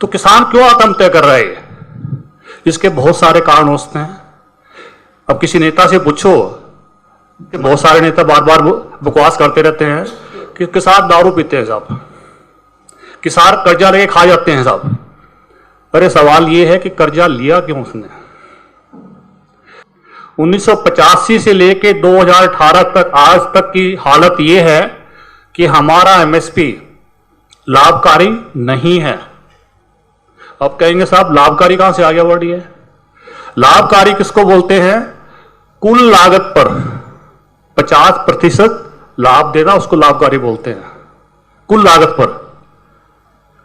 तो किसान क्यों आत्महत्या कर रहा है? इसके बहुत सारे कारण हो सकते हैं। अब किसी नेता से पूछो, बहुत सारे नेता बार बार बकवास करते रहते हैं कि किसान दारू पीते हैं साहब, किसान कर्जा लेके खा जाते हैं साहब। अरे सवाल यह है कि कर्जा लिया क्यों उसने? 1985 से लेके 2018 तक आज तक की हालत यह है कि हमारा एमएसपी लाभकारी नहीं है। अब कहेंगे साहब लाभकारी कहां से आ गया वर्ड? ये लाभकारी किसको बोलते हैं? कुल लागत पर 50% लाभ देना उसको लाभकारी बोलते हैं। कुल लागत पर।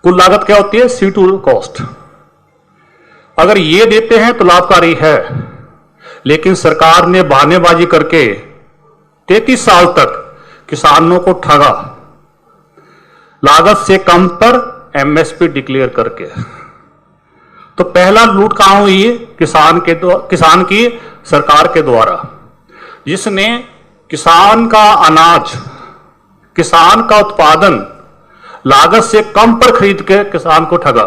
कुल लागत क्या होती है? C2 cost. अगर ये देते हैं तो लाभकारी है, लेकिन सरकार ने बहानेबाजी करके 33 साल तक किसानों को ठगा, लागत से कम पर एमएसपी डिक्लेयर करके। तो पहला लूट कहां हुई? किसान की सरकार के द्वारा, जिसने किसान का अनाज, किसान का उत्पादन लागत से कम पर खरीद के किसान को ठगा।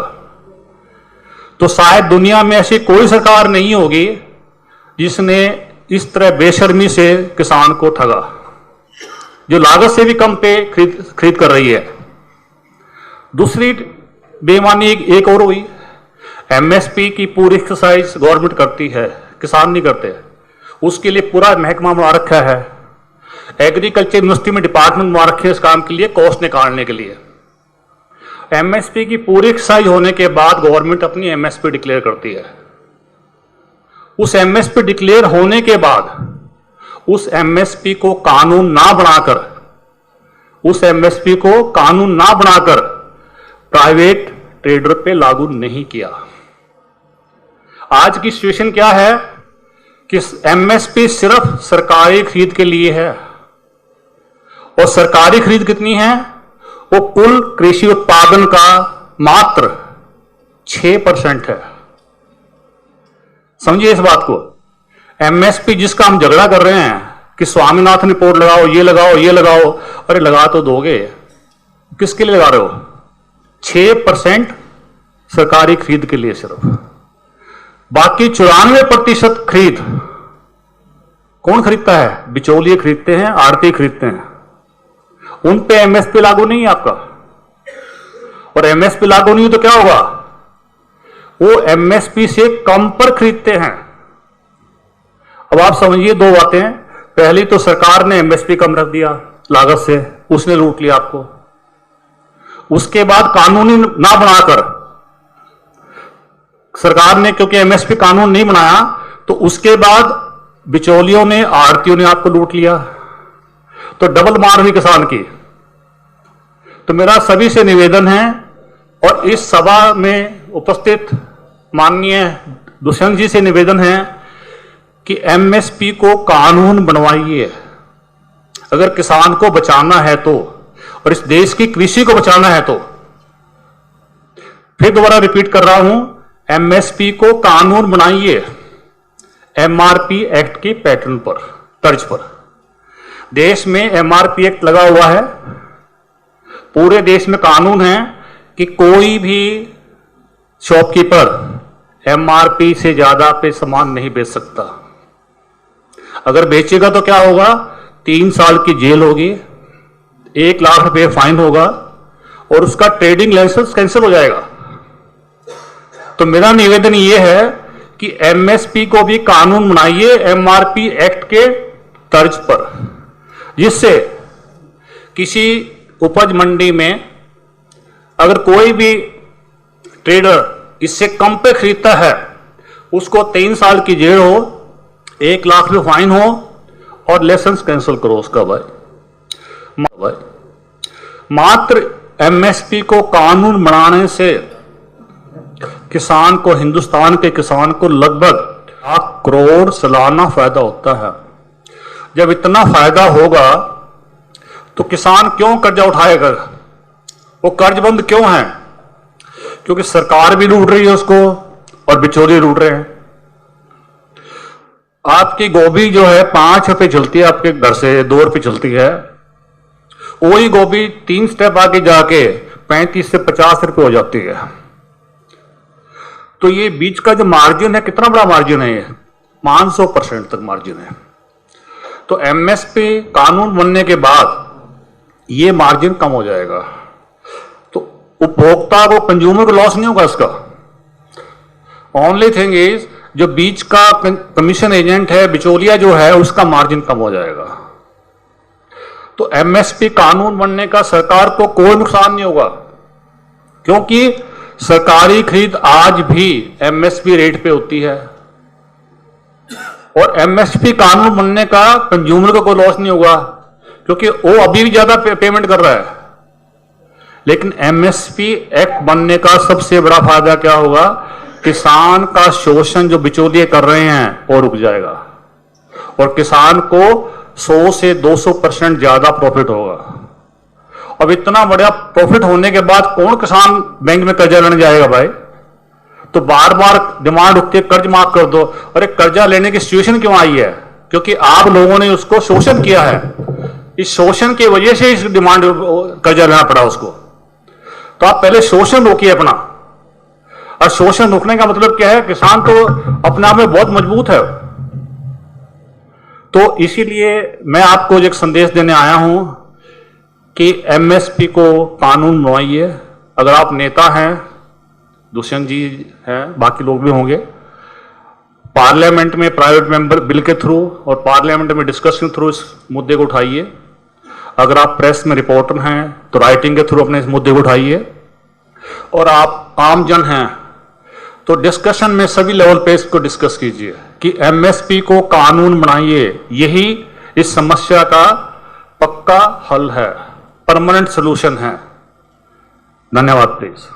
तो शायद दुनिया में ऐसी कोई सरकार नहीं होगी जिसने इस तरह बेशर्मी से किसान को ठगा, जो लागत से भी कम पे खरीद कर रही है। दूसरी बेईमानी एक और हुई, एमएसपी की पूरी एक्सरसाइज गवर्नमेंट करती है, किसान नहीं करते। उसके लिए पूरा महकमा बना रखा है, एग्रीकल्चर यूनिवर्सिटी में डिपार्टमेंट बना रखे हैं इस काम के लिए, कॉस्ट निकालने के लिए। एमएसपी की पूरी एक्सरसाइज होने के बाद गवर्नमेंट अपनी एमएसपी डिक्लेयर करती है। उस एमएसपी डिक्लेयर होने के बाद उस एमएसपी को कानून ना बनाकर प्राइवेट ट्रेडर पे लागू नहीं किया। आज की सिचुएशन क्या है कि एमएसपी सिर्फ सरकारी खरीद के लिए है, और सरकारी खरीद कितनी है? वो कुल कृषि उत्पादन का मात्र 6% है। समझिए इस बात को। एमएसपी जिसका हम झगड़ा कर रहे हैं कि स्वामीनाथन रिपोर्ट लगाओ, ये लगाओ, ये लगाओ, अरे लगा तो दोगे, किसके लिए लगा रहे हो? 6% सरकारी खरीद के लिए सिर्फ। बाकी 94% खरीद कौन खरीदता है? बिचौलिए खरीदते हैं, आड़ती खरीदते हैं। उन पे एमएसपी लागू नहीं है आपका। और एमएसपी लागू नहीं हो तो क्या होगा? वो एमएसपी से कम पर खरीदते हैं। अब आप समझिए दो बातें। पहली तो सरकार ने एमएसपी कम रख दिया लागत से, उसने लूट लिया आपको। उसके बाद कानूनी ना बनाकर सरकार ने, क्योंकि एमएसपी कानून नहीं बनाया, तो उसके बाद बिचौलियों ने, आड़तियों ने आपको लूट लिया। तो डबल मार हुई किसान की। तो मेरा सभी से निवेदन है, और इस सभा में उपस्थित माननीय दुष्यंत जी से निवेदन है कि एमएसपी को कानून बनवाइए। अगर किसान को बचाना है तो, और इस देश की कृषि को बचाना है तो। फिर दोबारा रिपीट कर रहा हूं, एमएसपी को कानून बनाइए, एमआरपी एक्ट की पैटर्न पर, तर्ज पर। देश में एमआरपी एक्ट लगा हुआ है, पूरे देश में कानून है कि कोई भी शॉपकीपर एमआरपी से ज्यादा पे सामान नहीं बेच सकता। अगर बेचेगा तो क्या होगा? 3 साल की जेल होगी, 1 लाख रुपए फाइन होगा, और उसका ट्रेडिंग लाइसेंस कैंसिल हो जाएगा। तो मेरा निवेदन यह है कि एमएसपी को भी कानून बनाइए एमआरपी एक्ट के तर्ज पर, जिससे किसी उपज मंडी में अगर कोई भी ट्रेडर इससे कम पे खरीदता है, उसको 3 साल की जेल हो, 1 लाख रुपए फाइन हो, और लाइसेंस कैंसिल करो उसका। भाई मात्र एमएसपी को कानून बनाने से किसान को, हिंदुस्तान के किसान को लगभग 1 करोड़ सालाना फायदा होता है। जब इतना फायदा होगा तो किसान क्यों कर्जा उठाएगा? वो कर्जबंद क्यों है? क्योंकि सरकार भी लूट रही है उसको, और बिचौलिए लूट रहे हैं। आपकी गोभी जो है 5 रुपए चलती है आपके घर से, 2 रुपए चलती है। वही गोभी 3 स्टेप आगे जाके 35 से 50 रुपए हो जाती है। तो ये बीच का जो मार्जिन है, कितना बड़ा मार्जिन है, ये 500% तक मार्जिन है। तो एमएसपी कानून बनने के बाद ये मार्जिन कम हो जाएगा, तो उपभोक्ता को, कंज्यूमर को लॉस नहीं होगा इसका। ओनली थिंग इज जो बीच का कमीशन एजेंट है, बिचौलिया जो है, उसका मार्जिन कम हो जाएगा। तो एमएसपी कानून बनने का सरकार को कोई नुकसान नहीं होगा, क्योंकि सरकारी खरीद आज भी एमएसपी रेट पे होती है, और एमएसपी कानून बनने का कंज्यूमर को कोई लॉस नहीं होगा, क्योंकि वो अभी भी ज्यादा पेमेंट कर रहा है। लेकिन एमएसपी एक्ट बनने का सबसे बड़ा फायदा क्या होगा, किसान का शोषण जो बिचौलिए कर रहे हैं वो रुक जाएगा, और किसान को 100 से 200% ज्यादा प्रॉफिट होगा। अब इतना बड़ा प्रॉफिट होने के बाद कौन किसान बैंक में कर्जा लेने जाएगा भाई? तो बार बार डिमांड उठती है, कर्ज माफ कर दो। अरे कर्जा लेने की सिचुएशन क्यों आई है? क्योंकि आप लोगों ने उसको शोषण किया है। इस शोषण की वजह से इस डिमांड कर्जा लेना पड़ा उसको। तो आप पहले शोषण रोकिए अपना, और शोषण रोकने का मतलब क्या है? किसान तो अपने आप में बहुत मजबूत है। तो इसीलिए मैं आपको एक संदेश देने आया हूं कि एमएसपी को कानून बनवाइए। अगर आप नेता हैं, दुष्यंत जी हैं, बाकी लोग भी होंगे, पार्लियामेंट में प्राइवेट मेंबर बिल के थ्रू और पार्लियामेंट में डिस्कशन के थ्रू इस मुद्दे को उठाइए। अगर आप प्रेस में रिपोर्टर हैं तो राइटिंग के थ्रू अपने इस मुद्दे को उठाइए, और आप आम जन हैं तो डिस्कशन में सभी लेवल पे इसको डिस्कस कीजिए कि एमएसपी को कानून बनाइए। यही इस समस्या का पक्का हल है, परमानेंट सोल्यूशन है। धन्यवाद प्लीज।